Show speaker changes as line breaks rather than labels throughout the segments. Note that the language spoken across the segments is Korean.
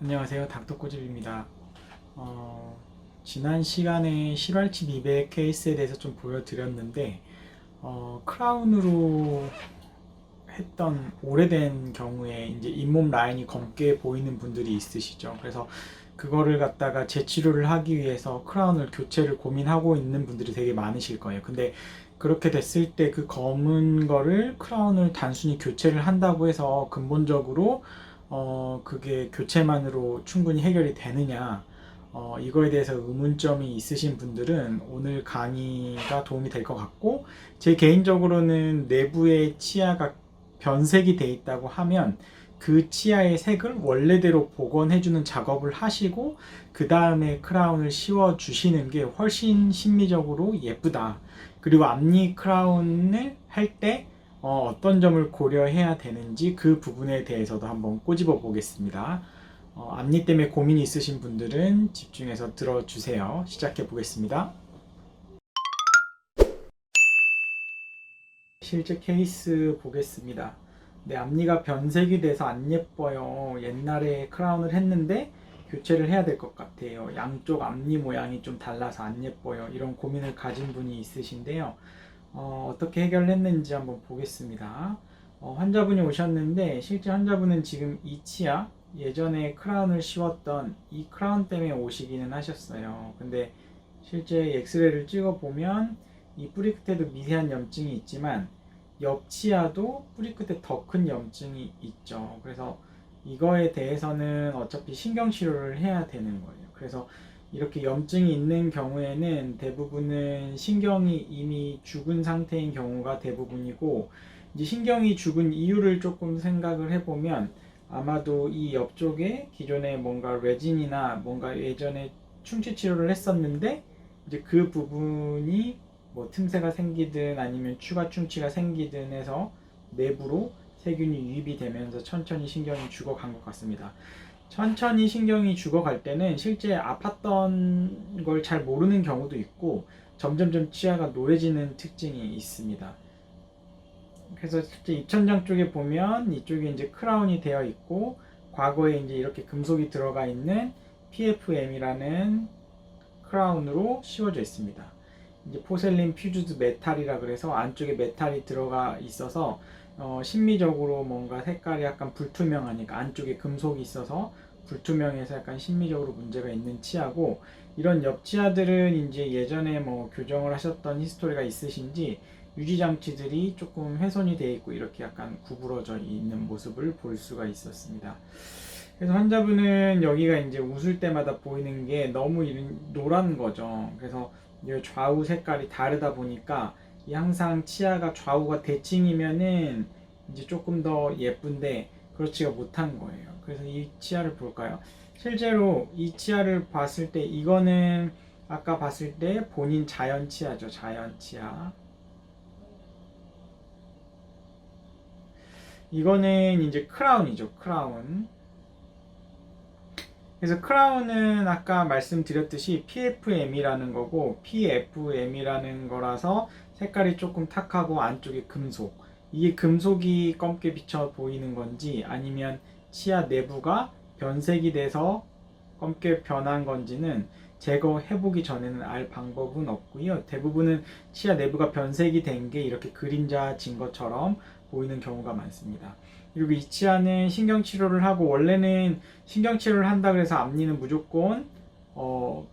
안녕하세요. 닥터꼬집입니다. 지난 시간에 실활치 미백 케이스에 대해서 좀 보여드렸는데 크라운으로 했던 오래된 경우에 이제 잇몸 라인이 검게 보이는 분들이 있으시죠. 그래서 그거를 갖다가 재치료를 하기 위해서 크라운을 교체를 고민하고 있는 분들이 되게 많으실 거예요. 근데 그렇게 됐을 때 그 검은 거를 크라운을 단순히 교체를 한다고 해서 근본적으로 그게 교체만으로 충분히 해결이 되느냐, 이거에 대해서 의문점이 있으신 분들은 오늘 강의가 도움이 될 것 같고, 제 개인적으로는 내부의 치아가 변색이 돼 있다고 하면 그 치아의 색을 원래대로 복원해주는 작업을 하시고 그 다음에 크라운을 씌워 주시는 게 훨씬 심미적으로 예쁘다. 그리고 앞니 크라운을 할 때 어떤 점을 고려해야 되는지 그 부분에 대해서도 한번 꼬집어 보겠습니다. 앞니 때문에 고민이 있으신 분들은 집중해서 들어주세요. 시작해 보겠습니다. 실제 케이스 보겠습니다. 네, 앞니가 변색이 돼서 안 예뻐요. 옛날에 크라운을 했는데 교체를 해야 될 것 같아요. 양쪽 앞니 모양이 좀 달라서 안 예뻐요. 이런 고민을 가진 분이 있으신데요. 어떻게 해결했는지 한번 보겠습니다. 환자분이 오셨는데 실제 환자분은 지금 이 치아, 예전에 크라운을 씌웠던 이 크라운 때문에 오시기는 하셨어요. 근데 실제 엑스레이를 찍어보면 이 뿌리 끝에도 미세한 염증이 있지만 옆 치아도 뿌리 끝에 더 큰 염증이 있죠. 그래서 이거에 대해서는 어차피 신경치료를 해야 되는 거예요. 그래서 이렇게 염증이 있는 경우에는 대부분은 신경이 이미 죽은 상태인 경우가 대부분이고, 이제 신경이 죽은 이유를 조금 생각을 해보면 아마도 이 옆쪽에 기존에 뭔가 레진이나 뭔가 예전에 충치 치료를 했었는데 이제 그 부분이 뭐 틈새가 생기든 아니면 추가 충치가 생기든 해서 내부로 세균이 유입이 되면서 천천히 신경이 죽어간 것 같습니다. 천천히 신경이 죽어갈 때는 실제 아팠던 걸 잘 모르는 경우도 있고 점점점 치아가 노래지는 특징이 있습니다. 그래서 실제 입천장 쪽에 보면 이쪽에 이제 크라운이 되어 있고 과거에 이제 이렇게 금속이 들어가 있는 PFM이라는 크라운으로 씌워져 있습니다. 이제 포셀린 퓨즈드 메탈이라 그래서 안쪽에 메탈이 들어가 있어서 심미적으로 뭔가 색깔이 약간 불투명하니까 안쪽에 금속이 있어서 불투명해서 약간 심미적으로 문제가 있는 치아고, 이런 옆 치아들은 이제 예전에 뭐 교정을 하셨던 히스토리가 있으신지 유지 장치들이 조금 훼손이 되어 있고 이렇게 약간 구부러져 있는 모습을 볼 수가 있었습니다. 그래서 환자분은 여기가 이제 웃을 때마다 보이는 게 너무 노란 거죠. 그래서 좌우 색깔이 다르다 보니까 항상 치아가 좌우가 대칭이면은 이제 조금 더 예쁜데 그렇지가 못한 거예요. 그래서 이 치아를 볼까요? 실제로 이 치아를 봤을 때 이거는 아까 봤을 때 본인 자연 치아죠. 자연 치아. 이거는 이제 크라운이죠. 크라운. 그래서 크라운은 아까 말씀드렸듯이 PFM이라는 거고, PFM이라는 거라서 색깔이 조금 탁하고 안쪽에 금속, 이게 금속이 검게 비쳐 보이는 건지 아니면 치아 내부가 변색이 돼서 검게 변한 건지는 제거해보기 전에는 알 방법은 없고요. 대부분은 치아 내부가 변색이 된 게 이렇게 그림자 진 것처럼 보이는 경우가 많습니다. 그리고 이 치아는 신경치료를 하고, 원래는 신경치료를 한다 그래서 앞니는 무조건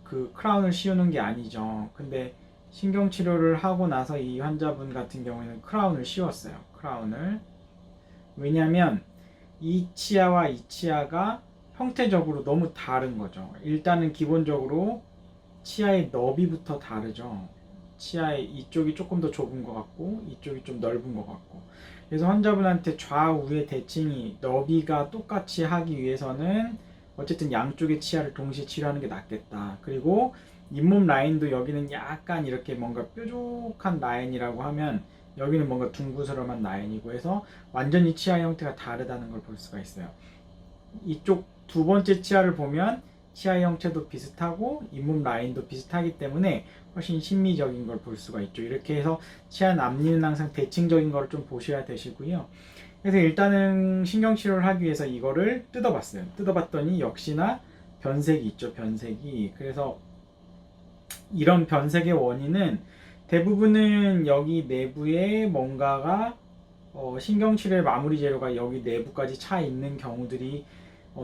그 크라운을 씌우는 게 아니죠. 근데 신경치료를 하고 나서 이 환자분 같은 경우에는 크라운을 씌웠어요. 크라운을. 왜냐면 이 치아와 이 치아가 형태적으로 너무 다른 거죠. 일단은 기본적으로 치아의 너비부터 다르죠. 치아의 이쪽이 조금 더 좁은 것 같고 이쪽이 좀 넓은 것 같고, 그래서 환자분한테 좌우의 대칭이 너비가 똑같이 하기 위해서는 어쨌든 양쪽의 치아를 동시에 치료하는 게 낫겠다. 그리고 잇몸 라인도 여기는 약간 이렇게 뭔가 뾰족한 라인이라고 하면 여기는 뭔가 둥그스름한 라인이고 해서 완전히 치아 형태가 다르다는 걸 볼 수가 있어요. 이쪽 두 번째 치아를 보면 치아 형태도 비슷하고 잇몸 라인도 비슷하기 때문에 훨씬 심미적인 걸 볼 수가 있죠. 이렇게 해서 치아 앞니는 항상 대칭적인 걸 좀 보셔야 되시고요. 그래서 일단은 신경치료를 하기 위해서 이거를 뜯어봤어요. 뜯어봤더니 역시나 변색이 있죠, 변색이. 그래서 이런 변색의 원인은 대부분은 여기 내부에 뭔가가 신경치료의 마무리 재료가 여기 내부까지 차 있는 경우들이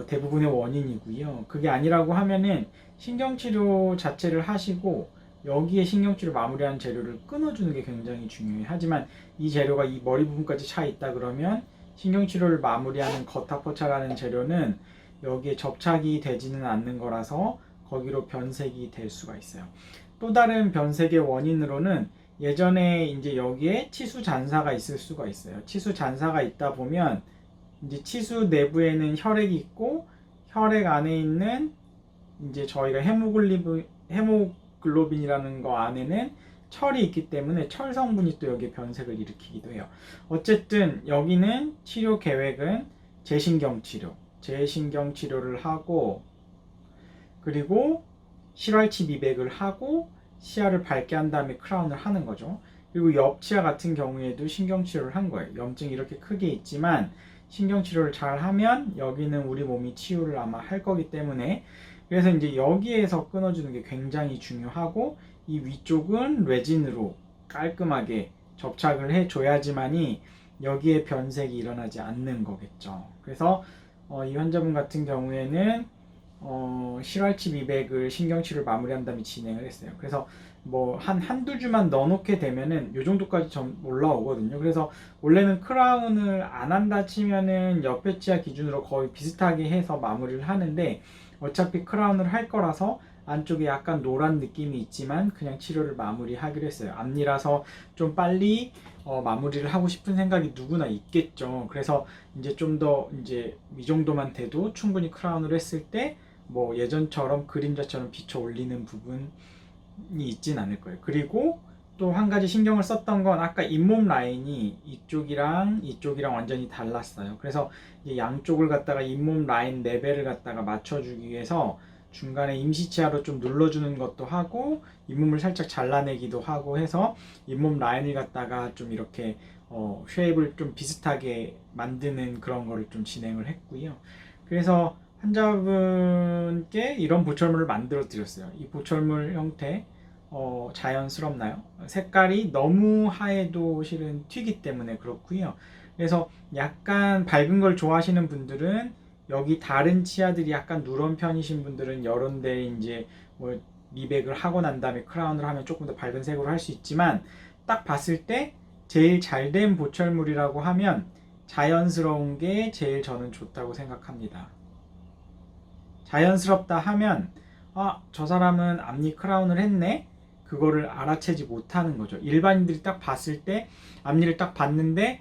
대부분의 원인이고요. 그게 아니라고 하면은 신경치료 자체를 하시고 여기에 신경치료 마무리하는 재료를 끊어주는 게 굉장히 중요해요. 하지만 이 재료가 이 머리 부분까지 차 있다 그러면 신경치료를 마무리하는 거타포차라는 재료는 여기에 접착이 되지는 않는 거라서 거기로 변색이 될 수가 있어요. 또 다른 변색의 원인으로는 예전에 이제 여기에 치수 잔사가 있을 수가 있어요. 치수 잔사가 있다 보면 이제 치수 내부에는 혈액이 있고 혈액 안에 있는 이제 저희가 헤모글로빈이라는 거 안에는 철이 있기 때문에 철 성분이 또 여기에 변색을 일으키기도 해요. 어쨌든 여기는 치료 계획은 재신경 치료를 하고 그리고 실활치 미백을 하고 치아를 밝게 한 다음에 크라운을 하는 거죠. 그리고 옆치아 같은 경우에도 신경치료를 한 거예요. 염증이 이렇게 크게 있지만 신경치료를 잘 하면 여기는 우리 몸이 치유를 아마 할 거기 때문에 그래서 이제 여기에서 끊어주는 게 굉장히 중요하고 이 위쪽은 레진으로 깔끔하게 접착을 해줘야지만이 여기에 변색이 일어나지 않는 거겠죠. 그래서 이 환자분 같은 경우에는 실활치 미백을 신경치료를 마무리한 다음에 진행을 했어요. 그래서 뭐 한두 주만 넣어놓게 되면은 요 정도까지 좀 올라오거든요. 그래서 원래는 크라운을 안 한다 치면은 옆에 치아 기준으로 거의 비슷하게 해서 마무리를 하는데 어차피 크라운을 할 거라서 안쪽에 약간 노란 느낌이 있지만 그냥 치료를 마무리하기로 했어요. 앞니라서 좀 빨리 마무리를 하고 싶은 생각이 누구나 있겠죠. 그래서 이제 좀 더 이제 이 정도만 돼도 충분히 크라운을 했을 때 뭐 예전처럼 그림자처럼 비춰 올리는 부분이 있진 않을 거예요. 그리고 또 한 가지 신경을 썼던 건 아까 잇몸 라인이 이쪽이랑 완전히 달랐어요. 그래서 양쪽을 갖다가 잇몸 라인 레벨을 갖다가 맞춰주기 위해서 중간에 임시치아로 좀 눌러주는 것도 하고 잇몸을 살짝 잘라내기도 하고 해서 잇몸 라인을 갖다가 좀 이렇게 쉐입을 좀 비슷하게 만드는 그런 거를 좀 진행을 했고요. 그래서 환자분께 이런 보철물을 만들어 드렸어요. 이 보철물 형태 자연스럽나요? 색깔이 너무 하얘도 실은 튀기 때문에 그렇고요. 그래서 약간 밝은 걸 좋아하시는 분들은 여기 다른 치아들이 약간 누런 편이신 분들은 여러 데 이제 뭐 미백을 하고 난 다음에 크라운을 하면 조금 더 밝은 색으로 할 수 있지만 딱 봤을 때 제일 잘 된 보철물이라고 하면 자연스러운 게 제일 저는 좋다고 생각합니다. 자연스럽다 하면 저 사람은 앞니 크라운을 했네? 그거를 알아채지 못하는 거죠. 일반인들이 딱 봤을 때 앞니를 딱 봤는데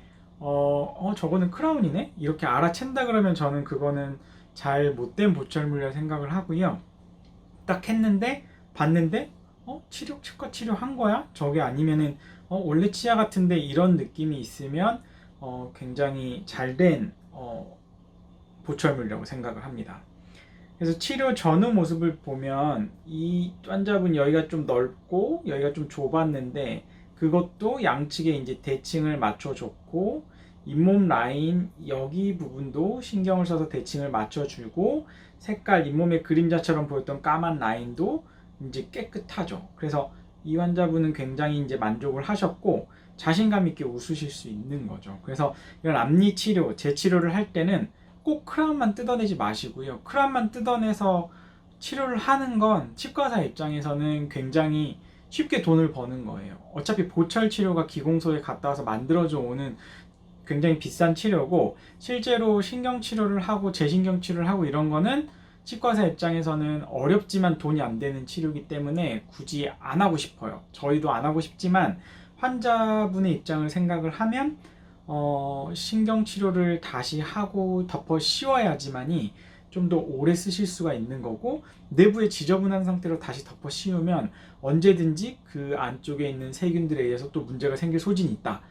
저거는 크라운이네? 이렇게 알아챈다 그러면 저는 그거는 잘 못된 보철물이라 생각을 하고요. 딱 했는데 봤는데 치과 치료한 거야? 저게 아니면은 원래 치아 같은데 이런 느낌이 있으면 굉장히 잘된 보철물이라고 생각을 합니다. 그래서 치료 전후 모습을 보면 이 환자분 여기가 좀 넓고 여기가 좀 좁았는데 그것도 양측에 이제 대칭을 맞춰줬고 잇몸 라인 여기 부분도 신경을 써서 대칭을 맞춰주고 색깔 잇몸의 그림자처럼 보였던 까만 라인도 이제 깨끗하죠. 그래서 이 환자분은 굉장히 이제 만족을 하셨고 자신감 있게 웃으실 수 있는 거죠. 그래서 이런 앞니 치료, 재치료를 할 때는 꼭 크라운만 뜯어내지 마시고요. 크라운만 뜯어내서 치료를 하는 건 치과사 입장에서는 굉장히 쉽게 돈을 버는 거예요. 어차피 보철 치료가 기공소에 갔다 와서 만들어져 오는 굉장히 비싼 치료고 실제로 신경 치료를 하고 재신경 치료를 하고 이런 거는 치과사 입장에서는 어렵지만 돈이 안 되는 치료이기 때문에 굳이 안 하고 싶어요. 저희도 안 하고 싶지만 환자분의 입장을 생각을 하면 신경치료를 다시 하고 덮어 씌워야지만이 좀 더 오래 쓰실 수가 있는 거고 내부에 지저분한 상태로 다시 덮어 씌우면 언제든지 그 안쪽에 있는 세균들에 의해서 또 문제가 생길 소진이 있다.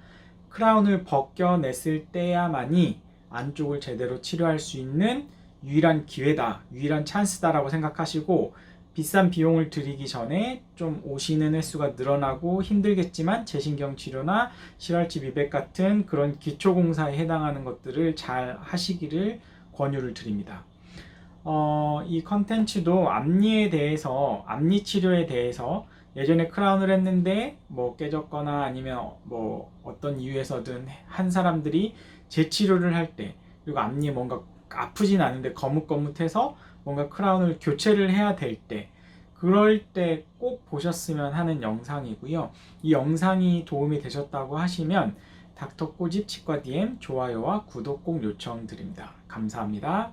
크라운을 벗겨냈을 때야만이 안쪽을 제대로 치료할 수 있는 유일한 기회다, 유일한 찬스다라고 생각하시고 비싼 비용을 들이기 전에 좀 오시는 횟수가 늘어나고 힘들겠지만 재신경 치료나 실활치 미백 같은 그런 기초공사에 해당하는 것들을 잘 하시기를 권유를 드립니다. 이 컨텐츠도 앞니에 대해서, 앞니 치료에 대해서 예전에 크라운을 했는데 뭐 깨졌거나 아니면 뭐 어떤 이유에서든 한 사람들이 재치료를 할 때, 그리고 앞니에 뭔가 아프진 않은데 거뭇거뭇해서 뭔가 크라운을 교체를 해야 될 때, 그럴 때 꼭 보셨으면 하는 영상이고요. 이 영상이 도움이 되셨다고 하시면 닥터 꼬집 치과 DM 좋아요와 구독 꼭 요청드립니다. 감사합니다.